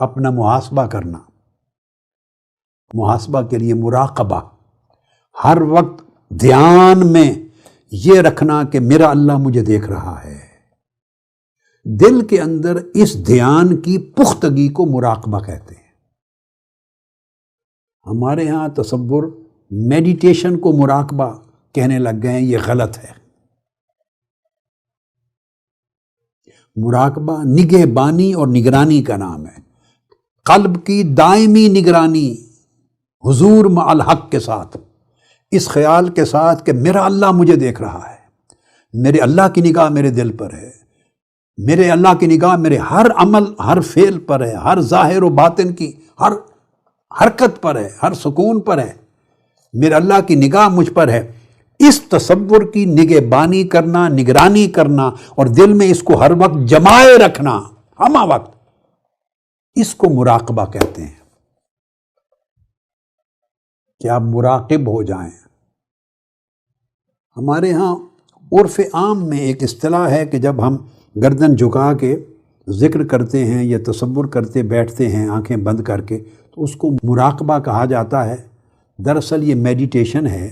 اپنا محاسبہ کرنا، محاسبہ کے لیے مراقبہ، ہر وقت دھیان میں یہ رکھنا کہ میرا اللہ مجھے دیکھ رہا ہے۔ دل کے اندر اس دھیان کی پختگی کو مراقبہ کہتے ہیں۔ ہمارے ہاں تصور میڈیٹیشن کو مراقبہ کہنے لگ گئے ہیں، یہ غلط ہے۔ مراقبہ نگہبانی اور نگرانی کا نام ہے، قلب کی دائمی نگرانی حضور مع الحق کے ساتھ، اس خیال کے ساتھ کہ میرا اللہ مجھے دیکھ رہا ہے، میرے اللہ کی نگاہ میرے دل پر ہے، میرے اللہ کی نگاہ میرے ہر عمل ہر فعل پر ہے، ہر ظاہر و باطن کی ہر حرکت پر ہے، ہر سکون پر ہے، میرے اللہ کی نگاہ مجھ پر ہے۔ اس تصور کی نگہبانی کرنا، نگرانی کرنا اور دل میں اس کو ہر وقت جمائے رکھنا، ہمہ وقت، اس کو مراقبہ کہتے ہیں کہ آپ مراقب ہو جائیں۔ ہمارے ہاں عرف عام میں ایک اصطلاح ہے کہ جب ہم گردن جھکا کے ذکر کرتے ہیں یا تصور کرتے بیٹھتے ہیں آنکھیں بند کر کے، تو اس کو مراقبہ کہا جاتا ہے۔ دراصل یہ میڈیٹیشن ہے،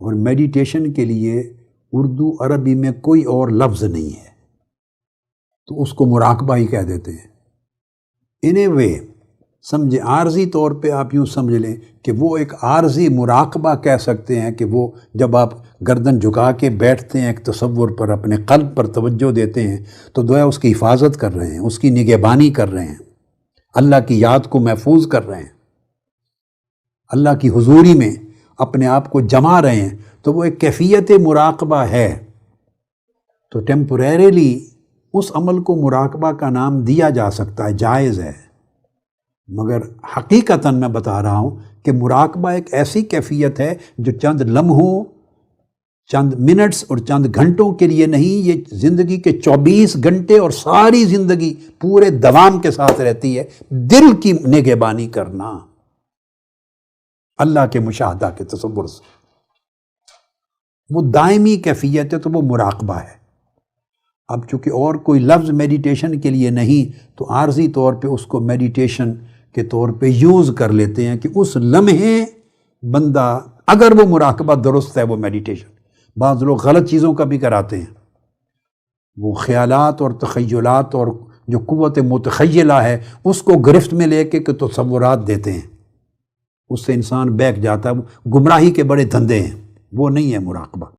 اور میڈیٹیشن کے لیے اردو عربی میں کوئی اور لفظ نہیں ہے، تو اس کو مراقبہ ہی کہہ دیتے ہیں۔ ان اے وے سمجھے، عارضی طور پہ آپ یوں سمجھ لیں کہ وہ ایک عارضی مراقبہ کہہ سکتے ہیں کہ وہ جب آپ گردن جھکا کے بیٹھتے ہیں ایک تصور پر، اپنے قلب پر توجہ دیتے ہیں، تو گویا اس کی حفاظت کر رہے ہیں، اس کی نگہبانی کر رہے ہیں، اللہ کی یاد کو محفوظ کر رہے ہیں، اللہ کی حضوری میں اپنے آپ کو جما رہے ہیں، تو وہ ایک کیفیت مراقبہ ہے۔ تو ٹیمپوریریلی اس عمل کو مراقبہ کا نام دیا جا سکتا ہے، جائز ہے، مگر حقیقتاً میں بتا رہا ہوں کہ مراقبہ ایک ایسی کیفیت ہے جو چند لمحوں، چند منٹس اور چند گھنٹوں کے لیے نہیں، یہ زندگی کے 24 گھنٹے اور ساری زندگی پورے دوام کے ساتھ رہتی ہے۔ دل کی نگہبانی کرنا اللہ کے مشاہدہ کے تصور سے، وہ دائمی کیفیت ہے، تو وہ مراقبہ ہے۔ اب چونکہ اور کوئی لفظ میڈیٹیشن کے لیے نہیں، تو عارضی طور پہ اس کو میڈیٹیشن کے طور پہ یوز کر لیتے ہیں کہ اس لمحے بندہ، اگر وہ مراقبہ درست ہے وہ میڈیٹیشن۔ بعض لوگ غلط چیزوں کا بھی کراتے ہیں، وہ خیالات اور تخیلات اور جو قوت متخیلہ ہے اس کو گرفت میں لے کے تصورات دیتے ہیں، اس سے انسان بہک جاتا ہے، گمراہی کے بڑے دھندے ہیں، وہ نہیں ہے مراقبہ۔